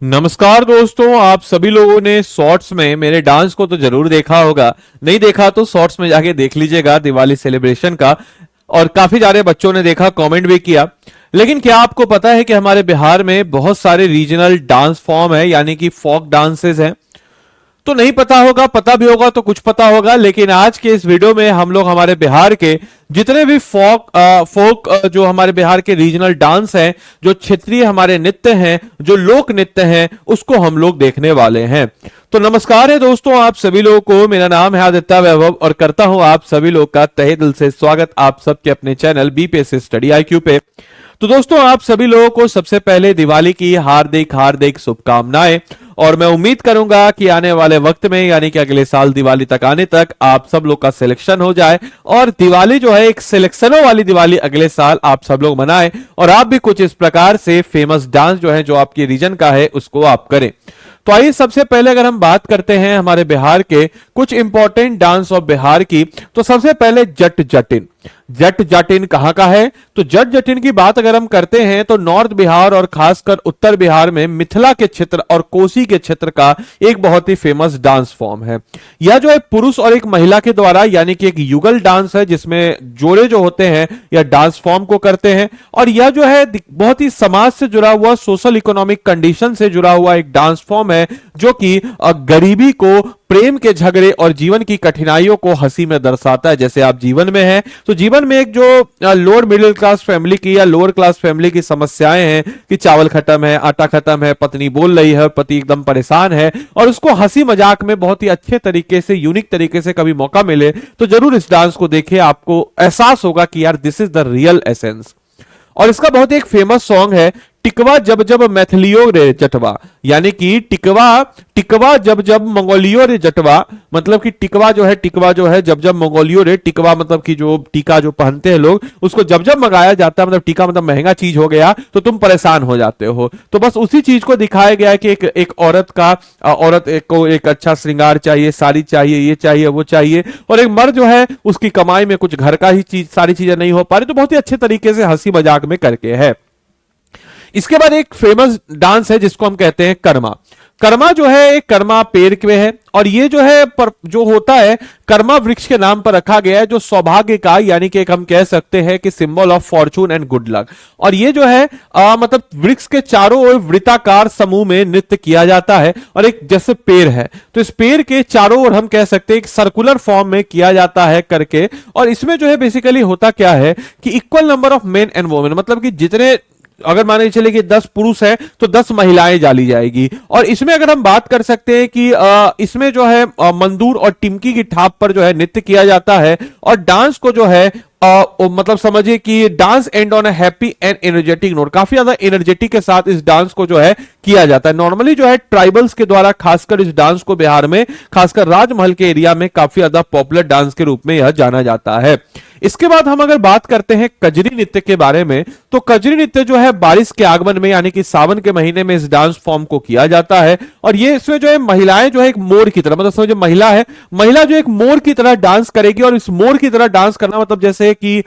नमस्कार दोस्तों, आप सभी लोगों ने शॉर्ट्स में मेरे डांस को तो जरूर देखा होगा। नहीं देखा तो शॉर्ट्स में जाके देख लीजिएगा दिवाली सेलिब्रेशन का। और काफी सारे बच्चों ने देखा, कमेंट भी किया। लेकिन क्या आपको पता है कि हमारे बिहार में बहुत सारे रीजनल डांस फॉर्म है, यानी कि फोक डांसेस हैं। तो नहीं पता होगा, पता भी होगा तो कुछ पता होगा। लेकिन आज के इस वीडियो में हम लोग हमारे बिहार के जितने भी फोक जो हमारे बिहार के रीजनल डांस हैं, जो क्षेत्रीय हमारे नृत्य हैं, जो लोक नृत्य हैं, उसको हम लोग देखने वाले हैं। तो नमस्कार है दोस्तों, आप सभी लोगों को। मेरा नाम है आदित्य वैभव और करता हूं आप सभी लोग का तहे दिल से स्वागत आप सबके अपने चैनल बीपीएससी स्टडी आईक्यू पे। तो दोस्तों, आप सभी लोगों को सबसे पहले दिवाली की हार्दिक हार्दिक शुभकामनाएं। और मैं उम्मीद करूंगा कि आने वाले वक्त में, यानी कि अगले साल दिवाली तक आने तक आप सब लोग का सिलेक्शन हो जाए और दिवाली जो है एक सिलेक्शनों वाली दिवाली अगले साल आप सब लोग मनाएं और आप भी कुछ इस प्रकार से फेमस डांस जो है, जो आपके रीजन का है, उसको आप करें। तो आइए सबसे पहले अगर हम बात करते हैं हमारे बिहार के कुछ इंपॉर्टेंट डांस ऑफ बिहार की, तो सबसे पहले जट जटिन। जट जटिन कहां का है? तो जट जटिन की बात अगर हम करते हैं तो नॉर्थ बिहार और खासकर उत्तर बिहार में मिथिला के क्षेत्र और कोसी के क्षेत्र का एक बहुत ही फेमस डांस फॉर्म है। यह जो है पुरुष और एक महिला के द्वारा, यानी कि एक युगल डांस है जिसमें जोड़े जो होते हैं यह डांस फॉर्म को करते हैं। और यह जो है बहुत ही समाज से जुड़ा हुआ, सोशल इकोनॉमिक कंडीशन से जुड़ा हुआ एक डांस फॉर्म है, जो कि गरीबी को, प्रेम के झगड़े और जीवन की कठिनाइयों को हंसी में दर्शाता है। जैसे आप जीवन में हैं तो जीवन में एक जो लोअर मिडिल क्लास फैमिली की या लोअर क्लास फैमिली की समस्याएं हैं कि चावल खत्म है, आटा खत्म है, पत्नी बोल रही है, पति एकदम परेशान है, और उसको हंसी मजाक में बहुत ही अच्छे तरीके से, यूनिक तरीके से कभी मौका मिले तो जरूर इस डांस को देखिए। आपको एहसास होगा कि यार this is the real essence. और इसका बहुत एक फेमस सॉन्ग है, टिकवा जब जब मैथिलियो रे जटवा, यानी कि टिकवा टिकवा जब जब मंगोलियो रे जटवा। मतलब कि टिकवा जो है जब जब मंगोलियो रे, टिकवा मतलब कि जो टीका जो पहनते हैं लोग, उसको जब जब मंगाया जाता है, मतलब टीका मतलब महंगा चीज हो गया तो तुम परेशान हो जाते हो। तो बस उसी चीज को दिखाया गया है कि एक औरत को एक अच्छा श्रृंगार चाहिए, साड़ी चाहिए, ये चाहिए, वो चाहिए, और एक मर्द जो है उसकी कमाई में कुछ घर का ही चीज, सारी चीजें नहीं हो पा रही, तो बहुत ही अच्छे तरीके से हंसी मजाक में करके है। इसके बाद एक फेमस डांस है जिसको हम कहते हैं कर्मा। कर्मा जो है एक कर्मा पेड़ पे है, और ये जो है जो होता है कर्मा वृक्ष के नाम पर रखा गया है, जो सौभाग्य का, यानी कि एक हम कह सकते हैं कि symbol of Fortune and good luck. और ये जो है मतलब वृक्ष के चारों ओर वृत्ताकार समूह में नृत्य किया जाता है, और एक जैसे पेड़ है तो इस पेड़ के चारों ओर हम कह सकते हैं एक सर्कुलर फॉर्म में किया जाता है करके। और इसमें जो है बेसिकली होता क्या है कि equal number of main and women, मतलब कि जितने, अगर मान के चले कि 10 पुरुष है तो 10 महिलाएं डाली जाएगी। और इसमें अगर हम बात कर सकते हैं कि इसमें जो है मंदूर और टिमकी की ठाप पर जो है नृत्य किया जाता है, और डांस को जो है मतलब समझिए कि dance and on a happy and energetic note, काफी ज्यादा एनर्जेटिक के साथ इस डांस को जो है किया जाता है। नॉर्मली जो है ट्राइबल्स के द्वारा खासकर इस डांस को बिहार में, खासकर राजमहल के एरिया में काफी ज्यादा पॉपुलर डांस के रूप में यह जाना जाता है। इसके बाद हम अगर बात करते हैं कजरी नृत्य के बारे में, तो कजरी नृत्य जो है बारिश के आगमन में, यानी कि सावन के महीने में इस डांस फॉर्म को किया जाता है। और ये इसमें जो है महिलाएं जो है एक मोर की तरह, मतलब समझो महिला है, महिला जो एक मोर की तरह डांस करेगी। और इस मोर की तरह डांस करना मतलब जैसे कि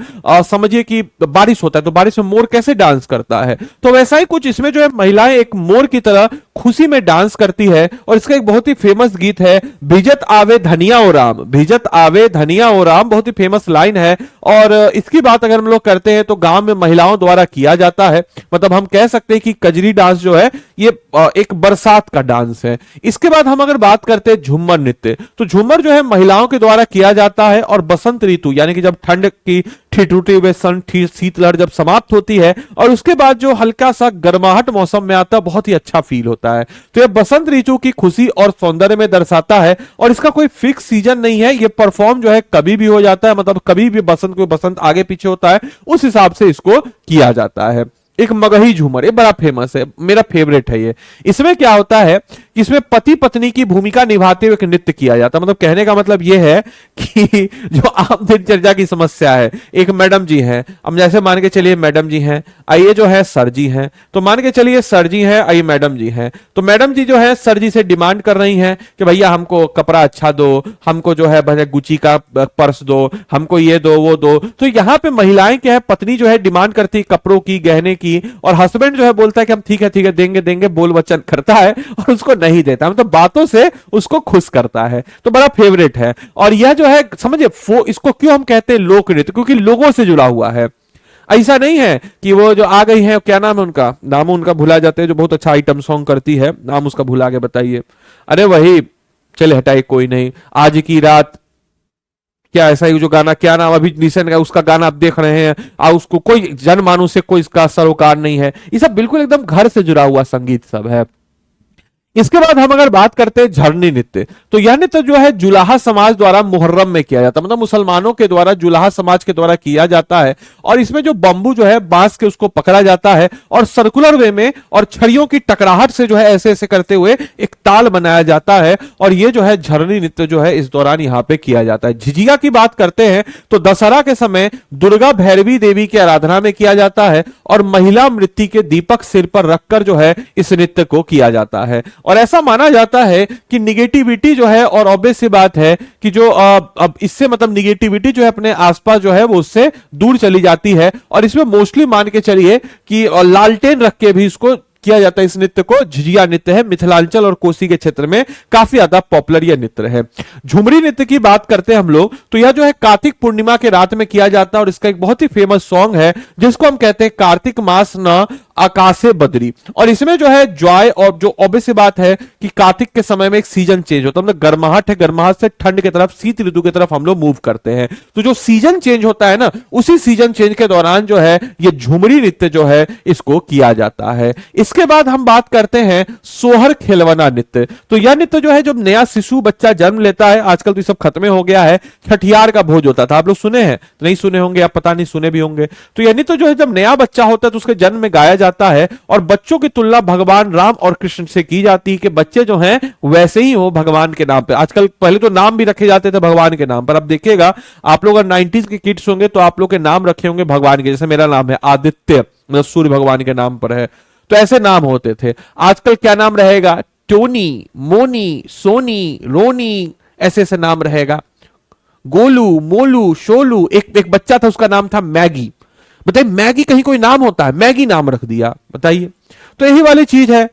समझिए कि बारिश होता है तो बारिश में मोर कैसे डांस करता है, तो वैसा ही कुछ इसमें जो है महिलाएं एक मोर की तरह खुशी में डांस करती है। और इसका एक बहुत ही फेमस गीत है, भिजत आवे धनिया ओ राम, भिजत आवे धनिया ओ राम, बहुत ही फेमस लाइन है। और इसकी बात अगर हम लोग करते हैं तो गांव में महिलाओं द्वारा किया जाता है। मतलब हम कह सकते हैं कि कजरी डांस जो है ये एक बरसात का डांस है। इसके बाद हम अगर बात करते हैं झूमर नृत्य, तो झूमर जो है महिलाओं के द्वारा किया जाता है। और बसंत ऋतु, यानी कि जब ठंड की ठिठुरती हुए शीतलहर जब समाप्त होती है और उसके बाद जो हल्का सा गर्माहट मौसम में आता है, बहुत ही अच्छा फील होता है। तो यह बसंत ऋतु की खुशी और सौंदर्य में दर्शाता है। और इसका कोई फिक्स सीजन नहीं है, ये परफॉर्म जो है कभी भी हो जाता है, मतलब कभी भी बसंत आगे पीछे होता है, उस हिसाब से इसको किया जाता है। एक मगही झूमर, ये बड़ा फेमस है, मेरा फेवरेट है ये। इसमें क्या होता है कि इसमें पति पत्नी की भूमिका निभाते हुए एक नृत्य किया जाता है। मतलब कहने का मतलब ये है कि जो आम दिनचर्या की समस्या है, एक मैडम जी हैं, अब जैसे मान के चलिए मैडम जी हैं, आइए जो है सर जी हैं, तो मान के चलिए सर जी हैं, आइए मैडम जी हैं, तो मैडम जी जो है सर जी से डिमांड कर रही हैं कि भैया हमको कपड़ा अच्छा दो, हमको जो है भैया गुची का पर्स दो, हमको ये दो वो दो। तो यहाँ पे महिलाएं क्या है, पत्नी जो है डिमांड करती है कपड़ों की, गहने की, की, और हस्बैंड जो है बोलता है कि हम ठीक है देंगे देंगे, बोल वचन करता है और उसको नहीं देता, मतलब बातों से उसको खुश करता है, तो बड़ा फेवरेट है। और यह जो है समझिए इसको क्यों हम कहते हैं लोक नृत्य, क्योंकि लोगों से जुड़ा हुआ है। ऐसा नहीं है कि वो जो आ गई है, क्या नाम है उनका, नाम उनका भुला जाते हैं, जो बहुत अच्छा आइटम सॉन्ग करती है, नाम उसका भुला के बताइए। अरे वही, चले हटाइए कोई नहीं, आज की रात, क्या ऐसा ही जो गाना, क्या नाम अभी रिसेंट का उसका गाना आप देख रहे हैं, उसको कोई जनमानस से कोई इसका सरोकार नहीं है। ये सब बिल्कुल एकदम घर से जुड़ा हुआ संगीत सब है। इसके बाद हम अगर बात करते हैं झरनी नृत्य, तो यह नृत्य जो है जुलाहा समाज द्वारा मुहर्रम में किया जाता है, मतलब मुसलमानों के द्वारा जुलाहा समाज के द्वारा किया जाता है। और इसमें जो बंबू जो है बांस के उसको पकड़ा जाता है और सर्कुलर वे में और छड़ियों की टकराहट से जो है ऐसे ऐसे करते हुए एक ताल बनाया जाता है, और ये जो है झरनी नृत्य जो है इस दौरान यहां पे किया जाता है। झिझिया की बात करते हैं तो दशहरा के समय दुर्गा भैरवी देवी की आराधना में किया जाता है, और महिला मृत्यु के दीपक सिर पर रखकर जो है इस नृत्य को किया जाता है। और ऐसा माना जाता है कि निगेटिविटी जो है, और ऑब्वियस सी बात है कि जो अब इससे मतलब निगेटिविटी जो है अपने आसपास जो है वो उससे दूर चली जाती है। और इसमें मोस्टली मान के चलिए कि लालटेन रख के भी इसको किया जाता है। इस नृत्य को झिझिया नृत्य है, मिथिलांचल और कोसी के क्षेत्र में काफी ज्यादा पॉपुलर यह नृत्य है। झुमरी नृत्य की बात करते हैं हम लोग, तो यह जो है कार्तिक पूर्णिमा के रात में किया जाता है, और इसका एक बहुत ही फेमस सॉन्ग है जिसको हम कहते हैं कार्तिक मास न आकाशे बदरी। और इसमें जो है जॉय, और जो ऑब्वियस बात है कि कार्तिक के समय में एक सीजन चेंज होता है, मतलब गर्माहट है, गर्माहट से ठंड की तरफ, शीत ऋतु की तरफ हम लोग मूव करते हैं, तो जो सीजन चेंज होता है ना, उसी सीजन चेंज के दौरान जो है ये झुमरी नृत्य जो है इसको किया जाता है। इसके बाद हम बात करते हैं सोहर खेलवना नृत्य। तो यह नृत्य जो है जब नया शिशु बच्चा जन्म लेता है, आजकल तो ये सब खत्म हो गया है, छठियार का भोज होता था, आप लोग सुने हैं तो नहीं सुने होंगे, आप पता नहीं सुने भी होंगे। तो यह नृत्य जो है जब नया बच्चा होता है तो उसके जन्म में गाया जाता है, और बच्चों की तुलना भगवान राम और कृष्ण से की जाती है कि बच्चे जो हैं वैसे ही हो भगवान के नाम पे। आजकल पहले तो नाम भी रखे जाते थे भगवान के नाम पर, अब देखिएगा आप लोग अगर 90s के किड्स होंगे तो आप लोग के नाम रखे होंगे भगवान के, जैसे मेरा नाम है आदित्य, मतलब सूर्य भगवान के नाम पर है, तो ऐसे नाम होते थे। आजकल क्या नाम रहेगा, टोनी, मोनी, सोनी, रोनी, ऐसे ऐसे नाम रहेगा। गोलू, मोलू, शोलू, एक बच्चा था उसका नाम था मैगी। बताइए मैगी कहीं कोई नाम होता है, मैगी नाम रख दिया, बताइए। तो यही वाली चीज है।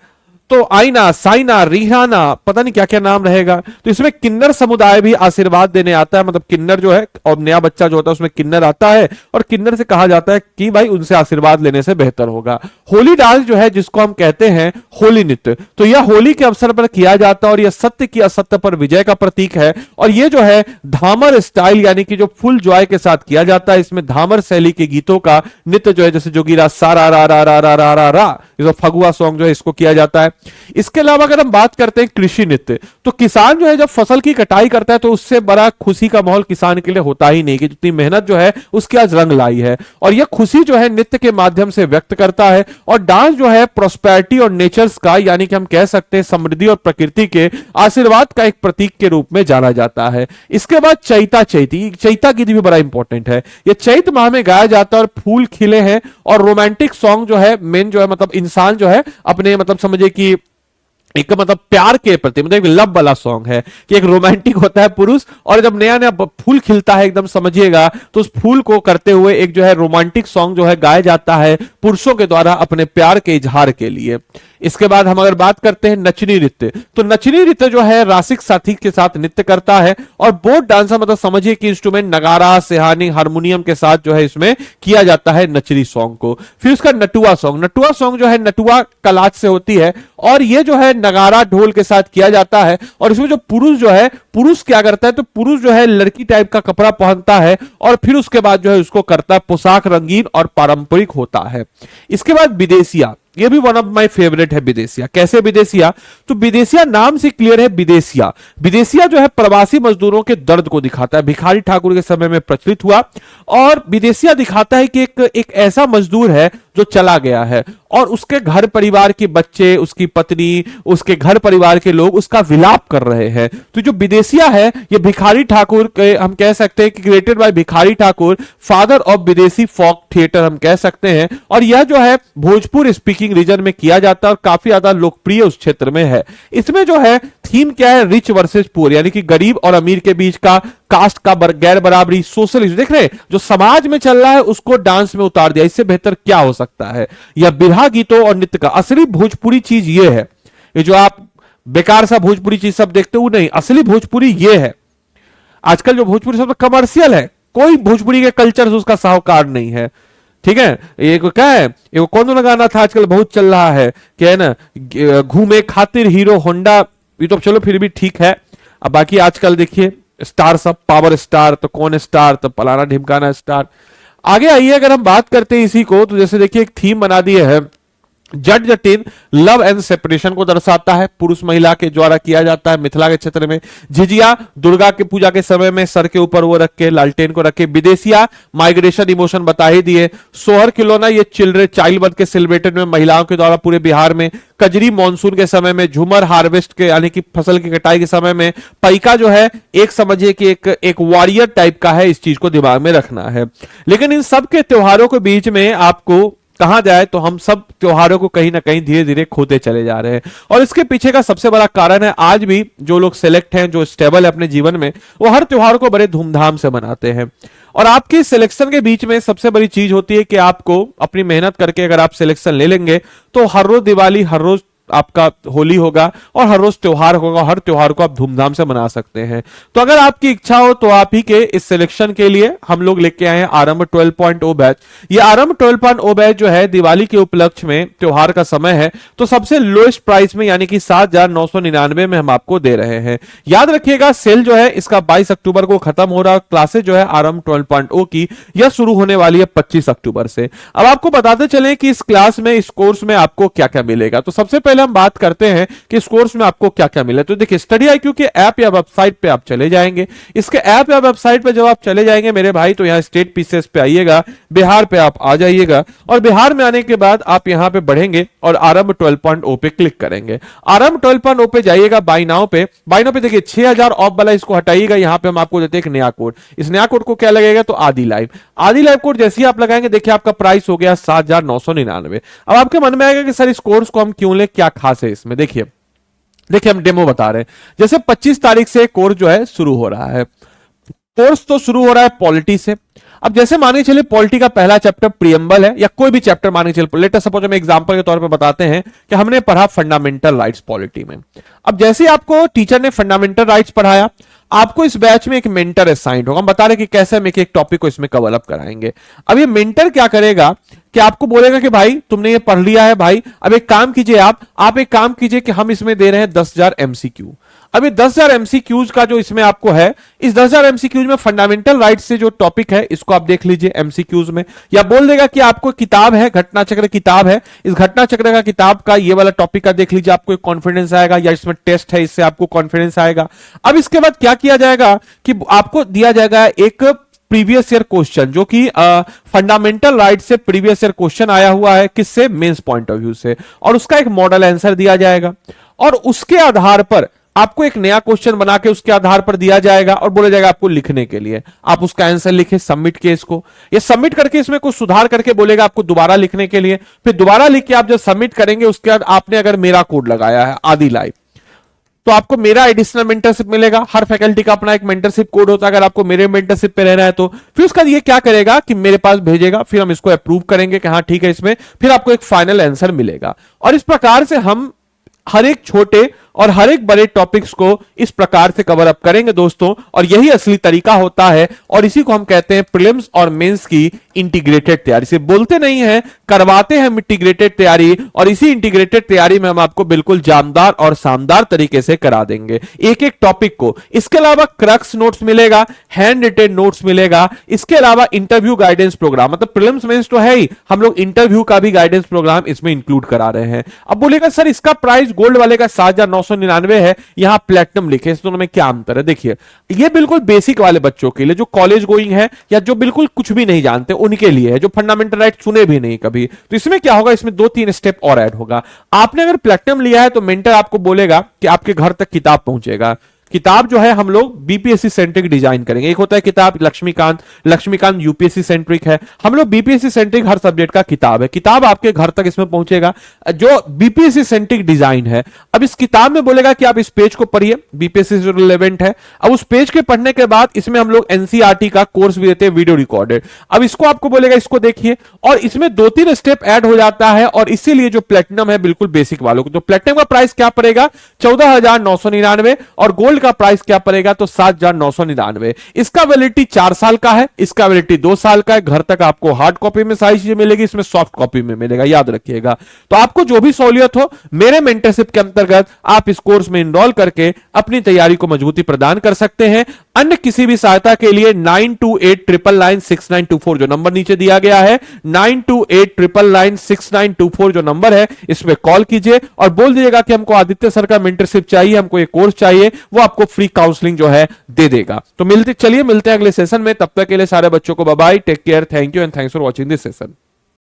तो आईना, साइना, रिहाना, पता नहीं क्या क्या नाम रहेगा। तो इसमें किन्नर समुदाय भी आशीर्वाद देने आता है, मतलब किन्नर जो है और नया बच्चा जो होता है उसमें किन्नर आता है, और किन्नर से कहा जाता है कि भाई उनसे आशीर्वाद लेने से बेहतर होगा। होली डांस जो है जिसको हम कहते हैं होली नृत्य, तो यह होली के अवसर पर किया जाता है, और यह सत्य की असत्य पर विजय का प्रतीक है। और यह जो है धामर स्टाइल यानी कि जो फुल जॉय के साथ किया जाता है, इसमें धामर शैली के गीतों का नृत्य जो है, जैसे जोगीरा सारा रा रा रा रा रा रा रा, जो फगुआ सॉन्ग जो है इसको किया जाता है। इसके अलावा अगर हम बात करते हैं कृषि नृत्य, तो किसान जो है जब फसल की कटाई करता है तो उससे बड़ा खुशी का माहौल किसान के लिए होता ही नहीं, कि जितनी मेहनत जो है उसकी आज रंग लाई है। और यह खुशी जो है नृत्य के माध्यम से व्यक्त करता है। और डांस जो है प्रोस्पेरिटी और नेचर्स का, यानी कि हम कह सकते हैं समृद्धि और प्रकृति के आशीर्वाद का एक प्रतीक के रूप में जाना जाता है। इसके बाद चैता, चैता गीत भी बड़ा इंपॉर्टेंट है। यह चैत माह में गाया जाता है, और फूल खिले हैं, और रोमांटिक सॉन्ग जो है मेन जो है, मतलब इंसान जो है अपने मतलब समझिए कि एक मतलब प्यार के प्रति, मतलब एक लव वाला सॉन्ग है, कि एक रोमांटिक होता है पुरुष, और जब नया नया फूल खिलता है एकदम समझिएगा, तो उस फूल को करते हुए एक जो है रोमांटिक सॉन्ग जो है गाया जाता है पुरुषों के द्वारा अपने प्यार के इजहार के लिए। इसके बाद हम अगर बात करते हैं नचनी नृत्य, तो नचनी नृत्य जो है रासिक साथी के साथ नृत्य करता है, और बोट डांसर मतलब समझिए कि इंस्ट्रूमेंट नगारा, सिहानी, हारमोनियम के साथ जो है इसमें किया जाता है नचनी सॉन्ग को। फिर उसका नटुआ सॉन्ग जो है नटुआ कलाच से होती है, और ये जो है नगारा ढोल के साथ किया जाता है। और इसमें जो पुरुष क्या करता है, तो पुरुष जो है लड़की टाइप का कपड़ा पहनता है, और फिर उसके बाद जो है उसको करता है, पोशाक रंगीन और पारंपरिक होता है। इसके बाद विदेशिया, ये भी वन ऑफ माय फेवरेट है विदेशिया। कैसे विदेशिया, तो विदेशिया नाम से क्लियर है विदेशिया जो है प्रवासी मजदूरों के दर्द को दिखाता है, भिखारी ठाकुर के समय में प्रचलित हुआ। और विदेशिया दिखाता है कि एक ऐसा मजदूर है जो चला गया है, और उसके घर परिवार के बच्चे, उसकी पत्नी, उसके घर परिवार के लोग उसका विलाप कर रहे हैं। तो जो विदेशिया है ये भिखारी ठाकुर के, हम कह सकते हैं कि created by Bhikhari Thakur, father of विदेशी फोक थिएटर हम कह सकते हैं। और यह जो है भोजपुर स्पीकिंग रीजन में किया जाता है, और काफी ज्यादा लोकप्रिय उस क्षेत्र में है। इसमें जो है थीम क्या है, रिच वर्सेस पुअर, यानी कि गरीब और अमीर के बीच का कास्ट का गैर बराबरी, सोशल इशू, देख रहे हैं जो समाज में चल रहा है उसको डांस में उतार दिया, इससे बेहतर क्या हो सकता है। या बिरहा गीतों और नृत्य का असली भोजपुरी चीज ये है, ये जो आप बेकार सा भोजपुरी चीज सब देखते हो नहीं, असली भोजपुरी ये है। आजकल जो भोजपुरी सब कमर्शियल है, कोई भोजपुरी के कल्चर से उसका साहूकार नहीं है, ठीक है। ये क्या है, ये कौन सा गाना था आजकल बहुत चल रहा है, क्या है ना, घूमे खातिर हीरो होंडा, ये तो चलो फिर भी ठीक है। अब बाकी आजकल देखिए स्टार सब पावर स्टार, तो कौन स्टार, तो पलाना ढिमकाना स्टार। आगे आइए अगर हम बात करते हैं इसी को, तो जैसे देखिए एक थीम बना दिए है, Jat Jatin love and separation को दर्शाता है, पुरुष महिला के द्वारा किया जाता है मिथिला के क्षेत्र में। झिझिया दुर्गा के पूजा के समय में सर के ऊपर वो रख के लालटेन को रख के। विदेशिया माइग्रेशन इमोशन बता ही दिए। सोहर खिलौना ये चिल्ड्रन चाइल्ड बर्थ के सेलिब्रेटेड में महिलाओं के द्वारा पूरे बिहार में। कजरी मानसून के समय में। झूमर हार्वेस्ट के यानी कि फसल की कटाई के समय में। पैका जो है एक समझिए कि एक वॉरियर टाइप का है, इस चीज को दिमाग में रखना है। लेकिन इन सब के त्योहारों के बीच में आपको कहा जाए तो हम सब त्योहारों को कहीं ना कहीं धीरे धीरे खोते चले जा रहे हैं, और इसके पीछे का सबसे बड़ा कारण है आज भी जो लोग सेलेक्ट हैं, जो स्टेबल है अपने जीवन में, वो हर त्योहार को बड़े धूमधाम से मनाते हैं। और आपकी सिलेक्शन के बीच में सबसे बड़ी चीज होती है कि आपको अपनी मेहनत करके अगर आप सिलेक्शन ले लेंगे तो हर रोज दिवाली, हर रोज आपका होली होगा और हर रोज त्योहार होगा, हर त्योहार को आप धूमधाम से मना सकते हैं। तो अगर आपकी इच्छा हो तो आप ही के इस सिलेक्शन के लिए हम लोग लेके आए हैं आरंभ 12.0 बैच। ये आरंभ 12.0 बैच जो है दिवाली के उपलक्ष्य में, त्योहार का समय है, तो सबसे लोएस्ट प्राइस में यानी कि 7,999 में हम आपको दे रहे हैं। याद रखिएगा सेल जो है इसका 22 अक्टूबर को खत्म हो रहा है। क्लासेज जो है आरंभ 12.0 की यह शुरू होने वाली है 25 अक्टूबर से। अब आपको बताते चलें कि इस क्लास में, इस कोर्स में आपको क्या क्या मिलेगा। तो सबसे पहले हम बात करते हैं कि इस कोर्स में आपको क्या क्या मिले। तो देखिए स्टडी IQ के ऐप या वेबसाइट पे आप चले जाएंगे। इसके ऐप या वेबसाइट पे जब आप चले जाएंगे मेरे भाई, तो यहां स्टेट पीसीएस पे आइएगा, बिहार पे आप आ जाइएगा, और बिहार में आने के बाद आप यहां पे बढ़ेंगे और आरंभ 12.0 पे क्लिक करेंगे। आरंभ 12.0 पे जाइएगा, बाय नाउ पे। बाय नाउ पे देखिए 6000 ऑफ वाला इसको हटाइएगा। यहां पे हम आपको देते हैं एक नया कोड। इस नया कोड को क्या लगेगा, तो आदि लाइव। आदि लाइव कोड जैसे ही आप लगाएंगे देखिए आपका प्राइस हो गया 7,999। अब आपके मन में आएगा कि सर इस कोर्स को हम क्यों ले, क्या खास है इसमें। देखिए हम डेमो बता रहे हैं। जैसे 25 तारीख से कोर्स जो है शुरू हो रहा है। कोर्स तो शुरू हो रहा है पॉलिटी से। अब जैसे माने चले पॉलिटी का पहला चैप्टर प्रियम्बल है, या कोई भी चैप्टर माने चले, लेट अस सपोज हम एग्जांपल के तौर पे बताते हैं कि हमने पढ़ा फंडामेंटल राइट्स पॉलिटी में। अब जैसे आपको टीचर ने फंडामेंटल राइट्स पढ़ाया, आपको इस बैच में एक मेंटर असाइंड होगा। हम बता रहे कि कैसे हम एक टॉपिक को इसमें कवर अप कराएंगे। अब ये मेंटर क्या करेगा कि आपको बोलेगा कि भाई तुमने ये पढ़ लिया है भाई, अब एक काम कीजिए, आप एक काम कीजिए कि हम इसमें दे रहे हैं 10,000 MCQ। अब ये 10,000 MCQs का जो इसमें आपको है, इस 10,000 MCQs में फंडामेंटल राइट्स से जो टॉपिक है इसको आप देख लीजिए MCQs में। या बोल देगा कि आपको किताब है, घटना चक्र किताब है, इस घटना चक्र का किताब का ये वाला टॉपिक का देख लीजिए, आपको एक कॉन्फिडेंस आएगा, या इसमें टेस्ट है इससे आपको कॉन्फिडेंस आएगा। अब इसके बाद क्या किया जाएगा कि आपको दिया जाएगा एक प्रीवियस ईयर क्वेश्चन, जो कि फंडामेंटल राइट से प्रीवियस ईयर क्वेश्चन आया हुआ है, किससे, मेंस पॉइंट ऑफ व्यू से, और उसका एक मॉडल आंसर दिया जाएगा। और उसके आधार पर आपको एक नया क्वेश्चन बना के उसके आधार पर दिया जाएगा और बोला जाएगा आपको लिखने के लिए। आप उसका आंसर लिखे, सबमिट किए इसको। ये सबमिट करके इसमें कुछ सुधार करके बोलेगा आपको दोबारा लिखने के लिए। फिर दोबारा लिख के आप जब सबमिट करेंगे उसके बाद आपने अगर मेरा कोड लगाया है आदि लाइव, तो आपको मेरा एडिशनल मेंटरशिप मिलेगा। हर फैकल्टी का अपना एक मेंटरशिप कोड होता है। अगर आपको मेरे मेंटरशिप पे रहना है तो फिर उसका ये क्या करेगा कि मेरे पास भेजेगा, फिर हम इसको अप्रूव करेंगे कि हाँ ठीक है इसमें, फिर आपको एक फाइनल आंसर मिलेगा। और इस प्रकार से हम हर एक छोटे और हर एक बड़े टॉपिक्स को इस प्रकार से कवर अप करेंगे दोस्तों, और यही असली तरीका होता है। और इसी को हम कहते हैं प्रीलिम्स और मेंस की इंटीग्रेटेड तैयारी। से बोलते नहीं है, करवाते हैं इंटीग्रेटेड तैयारी, और इसी इंटीग्रेटेड तैयारी में हम आपको बिल्कुल जानदार और शानदार तरीके से करा देंगे एक एक टॉपिक को। इसके अलावा क्रक्स नोट्स मिलेगा, हैंड रिटेन नोट्स मिलेगा। इसके अलावा इंटरव्यू गाइडेंस प्रोग्राम, मतलब प्रीलिम्स मेंस तो है ही, हम लोग इंटरव्यू का भी गाइडेंस प्रोग्राम इसमें इंक्लूड करा रहे हैं। अब बोलेगा सर इसका प्राइस गोल्ड वाले का 7,999 है, यहां प्लेटिनम लिखे, इस दोनों में क्या अंतर है। देखिए ये बिल्कुल बेसिक वाले बच्चों के लिए, जो कॉलेज गोइंग है या जो बिल्कुल कुछ भी नहीं जानते उनके लिए है, जो फंडामेंटल राइट सुने भी नहीं कभी। तो इसमें क्या होगा, इसमें 2-3 स्टेप और ऐड होगा। आपने अगर प्लेटिनम लिया है तो मेंटर आपको बोलेगा कि आपके घर तक किताब पहुंचेगा, किताब जो है हम लोग बीपीएससी सेंट्रिक डिजाइन करेंगे। एक होता है किताब लक्ष्मीकांत यूपीएससी सेंट्रिक है, हम लोग बीपीएससी सेंट्रिक हर सब्जेक्ट का किताब है, किताब आपके घर तक इसमें पहुंचेगा जो बीपीएससी सेंट्रिक डिजाइन है। अब इस किताब में बोलेगा कि आप इस पेज को पढ़िए, बीपीएससी से रिलेवेंट है। अब उस पेज के पढ़ने के बाद इसमें हम लोग एनसीईआरटी का कोर्स भी देते हैं, वीडियो रिकॉर्डेड। अब इसको आपको बोलेगा इसको देखिए, और इसमें 2-3 स्टेप ऐड हो जाता है, और इसीलिए जो प्लेटिनम है बिल्कुल बेसिक वालों को, तो प्लेटिनम का प्राइस क्या पड़ेगा 14,999, और गोल्ड का प्राइस क्या पड़ेगा तो 7,999। इसका वैलिडिटी 4 साल का है, इसका वैलिडिटी 2 साल का है। घर तक आपको हार्ड कॉपी में सारी चीजें मिलेगी, इसमें सॉफ्ट कॉपी में मिलेगा, याद रखिएगा। तो आपको जो भी सहूलियत हो मेरे मेंटरशिप के अंतर्गत आप इस कोर्स में इनरोल करके अपनी तैयारी को मजबूती प्रदान कर सकते हैं। अन्य किसी भी सहायता के लिए 9289996924 जो नंबर नीचे दिया गया है, 9289996924 जो नंबर है, इस पे कॉल कीजिए और बोल दीजिएगा कि हमको आदित्य सर का मेंटरशिप चाहिए, हमको ये कोर्स चाहिए, वो आपको फ्री काउंसलिंग जो है दे देगा। तो मिलते हैं अगले सेशन में, तब तक के लिए सारे बच्चों को bye bye, take care, thank you and thanks for watching this session.